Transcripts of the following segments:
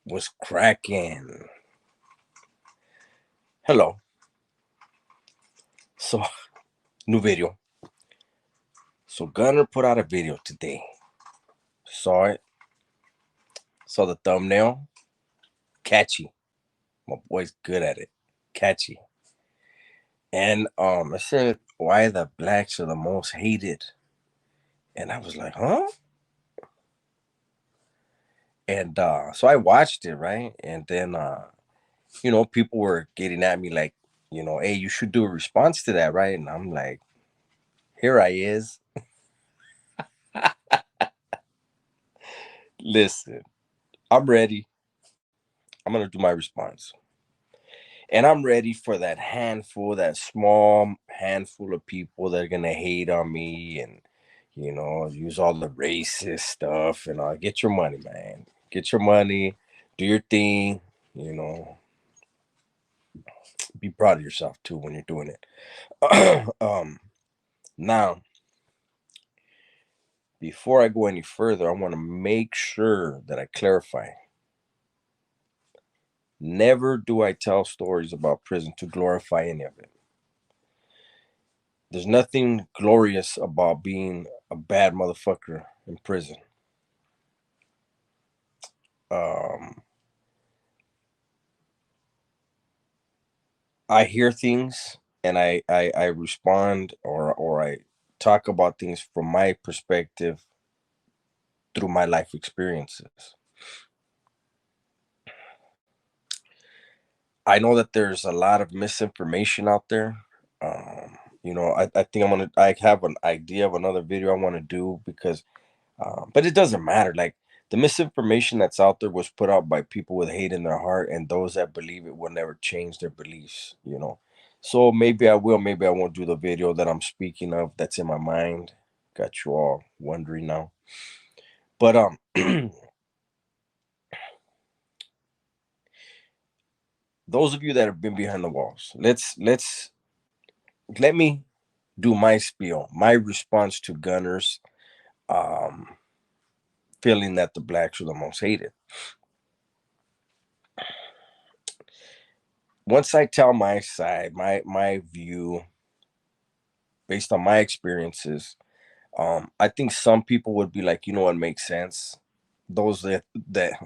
Was cracking. Hello. So, new video. So, Gunner put out a video today. Saw it. Saw the thumbnail. Catchy. My boy's good at it. Catchy. And I said, why the blacks are the most hated? And I was like, huh? And so I watched it, right? And then people were getting at me like, hey, you should do a response to that, right? And I'm like, here I is. Listen, I'm ready. I'm gonna do my response. And I'm ready for that handful, that small handful of people that are gonna hate on me and use all the racist stuff and get your money, man. Get your money, do your thing, you know, be proud of yourself too when you're doing it. Now, before I go any further, I want to make sure that I clarify. Never do I tell stories about prison to glorify any of it. There's nothing glorious about being a bad motherfucker in prison. Um, I hear things and I respond or I talk about things from my perspective through my life experiences. I know that there's a lot of misinformation out there. I think I have an idea of another video I want to do because but it doesn't matter. Like the misinformation that's out there was put out by people with hate in their heart, and those that believe it will never change their beliefs. So maybe I will, maybe I won't do the video that I'm speaking of that's in my mind. Got you all wondering now. But those of you that have been behind the walls, let me do my spiel, my response to Gunners um feeling that the blacks are the most hated. Once I tell my side, my view based on my experiences, I think some people would be like, what makes sense. Those that there's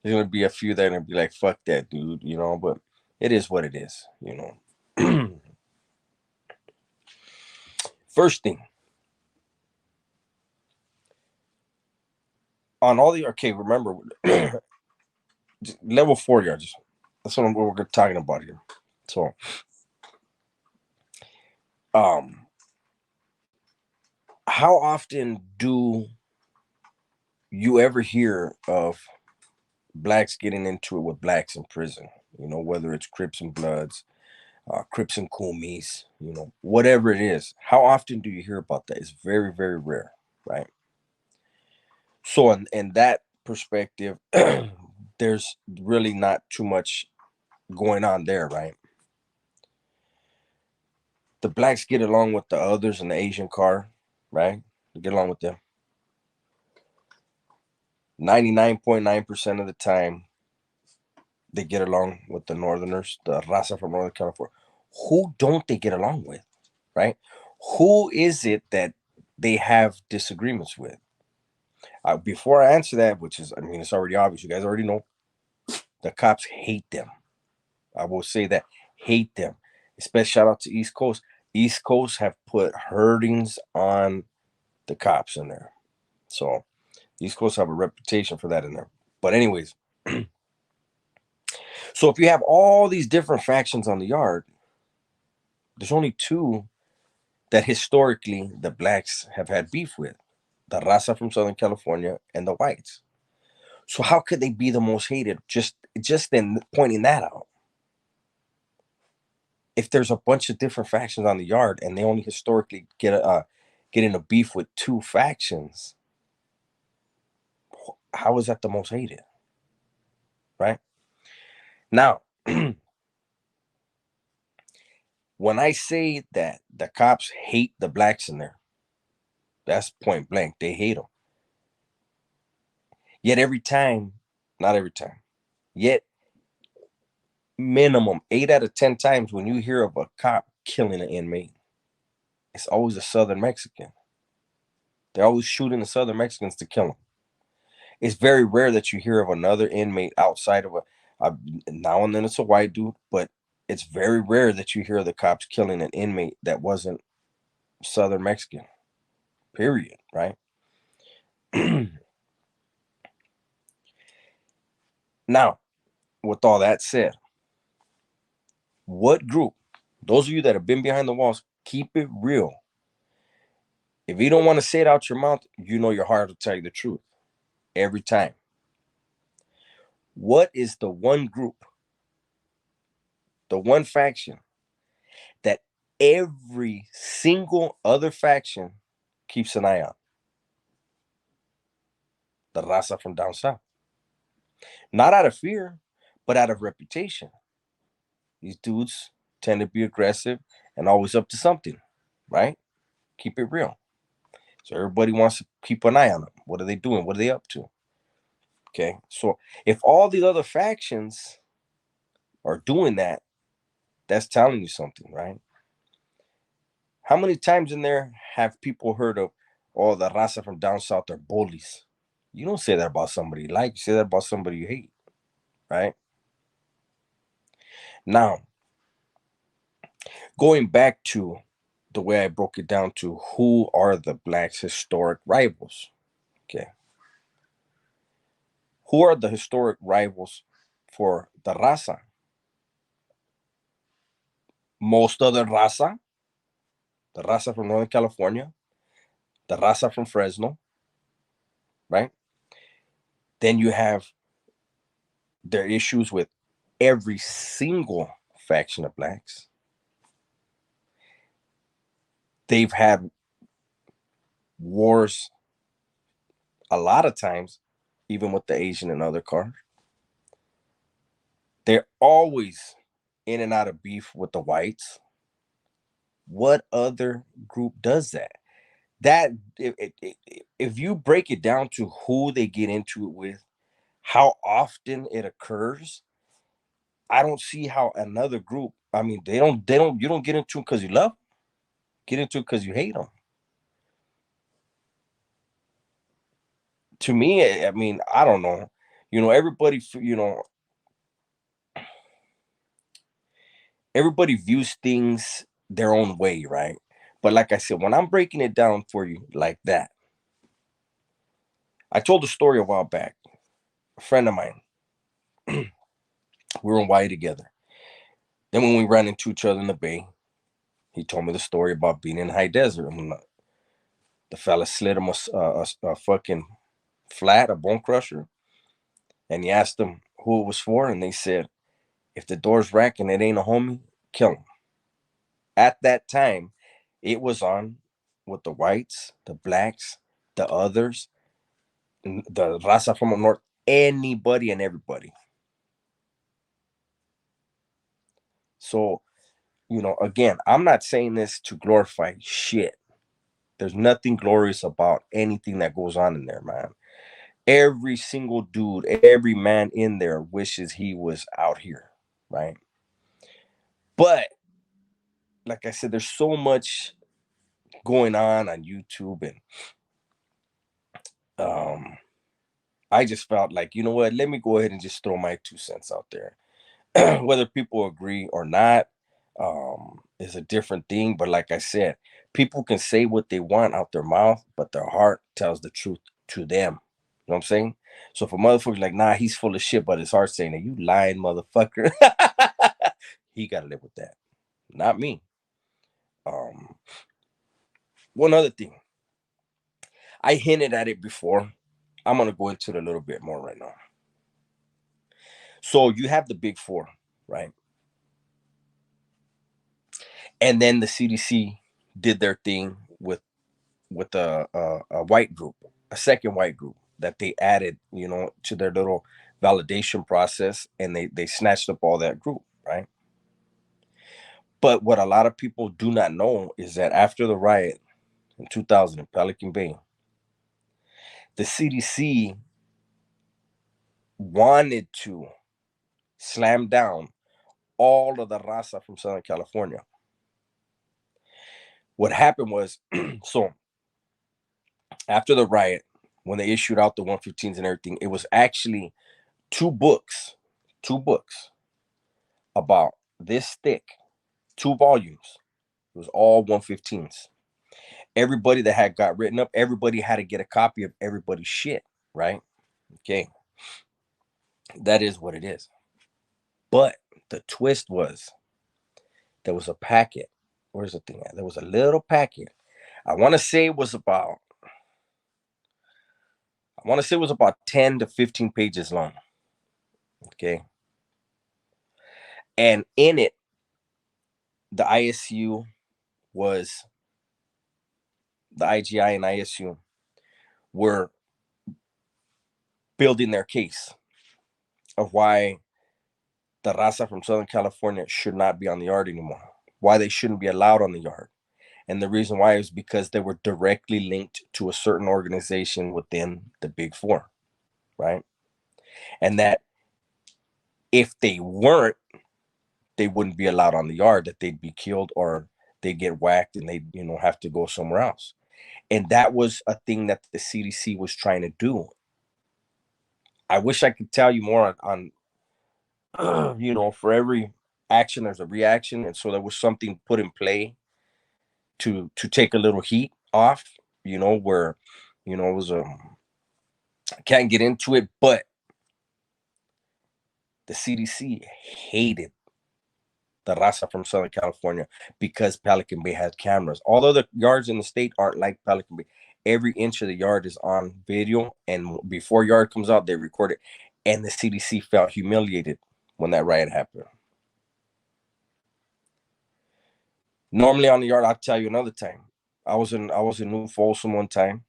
gonna be a few that are gonna be like, fuck that dude. But it is what it is. First thing, on all the okay, remember level 40 yards. That's what we're talking about here. So, um, how often do you ever hear of blacks getting into it with blacks in prison? Whether it's Crips and Bloods, Crips and Kumis, whatever it is. How often do you hear about that? It's very, very rare, right? So, in that perspective, there's really not too much going on there, right? The blacks get along with the others in the Asian car, right? They get along with them. 99.9% of the time, they get along with the Northerners, the Raza from Northern California. Who don't they get along with, right? Who is it that they have disagreements with? Before I answer that, which is, I mean, it's already obvious. You guys already know the cops hate them. I will say that hate them. Especially shout out to East Coast. East Coast have put hurtings on the cops in there. So East Coast have a reputation for that in there. But anyways, so if you have all these different factions on the yard, there's only two that historically the blacks have had beef with: the Raza from Southern California and the whites. So how could they be the most hated? Just in pointing that out. If there's a bunch of different factions on the yard and they only historically get in a beef with two factions, how is that the most hated? Right now, when I say that the cops hate the blacks in there, that's point blank. They hate them. Yet every time, not every time, Yet, minimum 8 out of 10 times when you hear of a cop killing an inmate, it's always a Southern Mexican. They're always shooting the Southern Mexicans to kill them. It's very rare that you hear of another inmate outside of a now and then it's a white dude, but it's very rare that you hear the cops killing an inmate that wasn't Southern Mexican. Period. Right. Now, with all that said, what group? Those of you that have been behind the walls, keep it real. If you don't want to say it out your mouth, you know your heart will tell you the truth every time. What is the one group, the one faction that every single other faction keeps an eye on? The Raza from down south. Not out of fear, but out of reputation. These dudes tend to be aggressive and always up to something, right? Keep it real. So everybody wants to keep an eye on them. What are they doing? What are they up to? Okay. So if all the other factions are doing that, that's telling you something, right? How many times in there have people heard of, oh, the Raza from down south are bullies? You don't say that about somebody you like, you say that about somebody you hate, right? Now, going back to the way I broke it down to who are the blacks' historic rivals. Okay. Who are the historic rivals for the Raza? Most of the Raza from Northern California, the Raza from Fresno, right? Then you have their issues with every single faction of blacks. They've had wars a lot of times, even with the Asian and other cars. They're always in and out of beef with the whites. What other group does that? That if you break it down to who they get into it with, how often it occurs, I don't see how another group. I mean, they don't. You don't get into it because you love them. Get into it because you hate them. To me, I mean, I don't know. Everybody. Everybody views things their own way, right? But like I said, when I'm breaking it down for you like that, I told a story a while back. A friend of mine, we were in Hawaii together. Then when we ran into each other in the bay, he told me the story about being in high desert. And the fella slid him a fucking flat, a bone crusher, and he asked them who it was for, and they said, if the door's racked and it ain't a homie, kill him. At that time, it was on with the whites, the blacks, the others, the Raza from the north, anybody and everybody. So, again, I'm not saying this to glorify shit. There's nothing glorious about anything that goes on in there, man. Every single dude, every man in there wishes he was out here, right? But like I said, there's so much going on YouTube, and I just felt like, you know what, let me go ahead and just throw my 2 cents out there. Whether people agree or not, is a different thing. But like I said, people can say what they want out their mouth, but their heart tells the truth to them. You know what I'm saying? So for motherfuckers like, nah, he's full of shit, but his heart's saying that you lying motherfucker. He gotta live with that. Not me. Um, One other thing. I hinted at it before. I'm gonna go into it a little bit more right now. So you have the big four, right? And then the CDC did their thing with a white group, a second white group that they added, to their little validation process, and they snatched up all that group, right? But what a lot of people do not know is that after the riot in 2000 in Pelican Bay, the CDC wanted to slammed down all of the Raza from Southern California. What happened was, so after the riot, when they issued out the 115s and everything, it was actually two books about this thick, 2 volumes. It was all 115s. Everybody that had got written up, everybody had to get a copy of everybody's shit, right? Okay. That is what it is. But the twist was there was a packet. Where's the thing at? There was a little packet. I want to say it was about 10 to 15 pages long. Okay. And in it, the ISU was the IGI and ISU were building their case of why the Raza from Southern California should not be on the yard anymore, why they shouldn't be allowed on the yard. And the reason why is because they were directly linked to a certain organization within the Big Four, right? And that if they weren't, they wouldn't be allowed on the yard, that they'd be killed or they'd get whacked and they'd, have to go somewhere else. And that was a thing that the CDC was trying to do. I wish I could tell you more on for every action, there's a reaction. And so there was something put in play to take a little heat off, where, it was I can't get into it, but the CDC hated the Raza from Southern California because Pelican Bay had cameras. Although the yards in the state aren't like Pelican Bay, every inch of the yard is on video, and before yard comes out, they record it. And the CDC felt humiliated when that riot happened. Normally on the yard, I'll tell you another time. I was in New Folsom one time.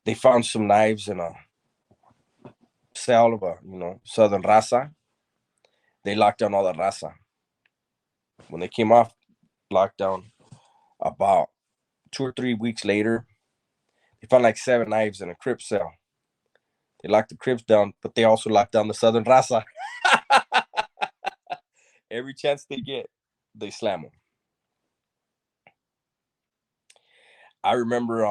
They found some knives in a cell of a Southern Raza. They locked down all the Raza. When they came off lockdown, about 2 or 3 weeks later, they found like 7 knives in a crib cell. They locked the cribs down, but they also locked down the Southern Raza. Every chance they get, they slam them. I remember,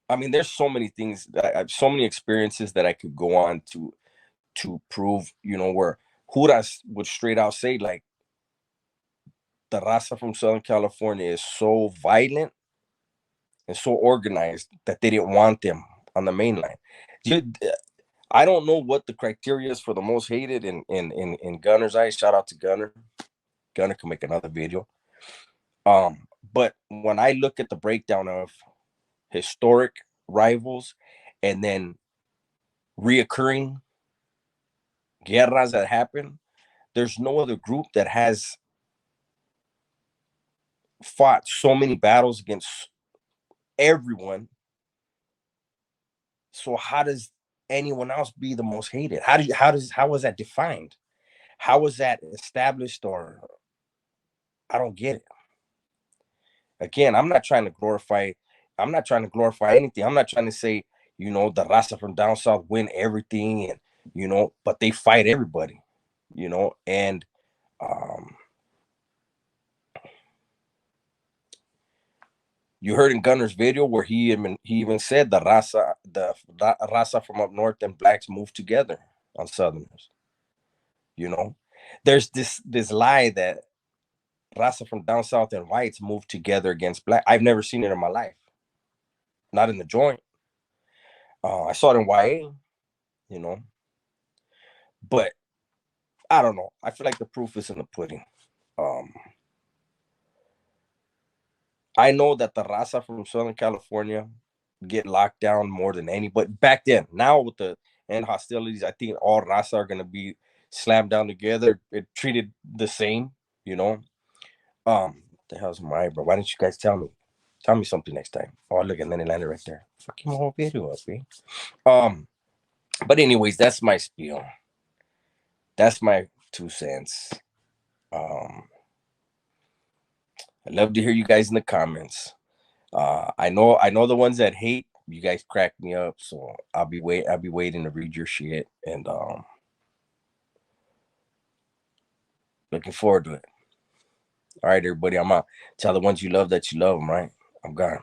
there's so many things, so many experiences that I could go on to prove, where Juras would straight out say, like, the Raza from Southern California is so violent and so organized that they didn't want them on the main line. I don't know what the criteria is for the most hated in Gunner's eyes. Shout out to Gunner. Gunner can make another video. But when I look at the breakdown of historic rivals and then reoccurring guerras that happen, there's no other group that has fought so many battles against everyone. So how does anyone else be the most hated? How was that defined? How was that established? Or I don't get it. Again, I'm not trying to glorify anything. I'm not trying to say, the Raza from down south win everything, and but they fight everybody, and you heard in Gunner's video where he even said the Raza from up north and blacks move together on Southerners. There's this lie that Raza from down south and whites move together against black. I've never seen it in my life. Not in the joint. I saw it in YA, but I don't know. I feel like the proof is in the pudding. I know that the Raza from Southern California get locked down more than anybody back then. Now with the end hostilities, I think all Raza are going to be slammed down together and treated the same. The hell's my bro? Why didn't you guys tell me? Tell me something next time. Oh, look, and then it landed right there. Fucking whole video up, man. But anyways, that's my spiel. That's my 2 cents. I'd love to hear you guys in the comments. I know the ones that hate, You guys crack me up, so I'll be waiting to read your shit, and looking forward to it. All right, everybody, I'm out. Tell the ones you love that you love them, right? I'm gone.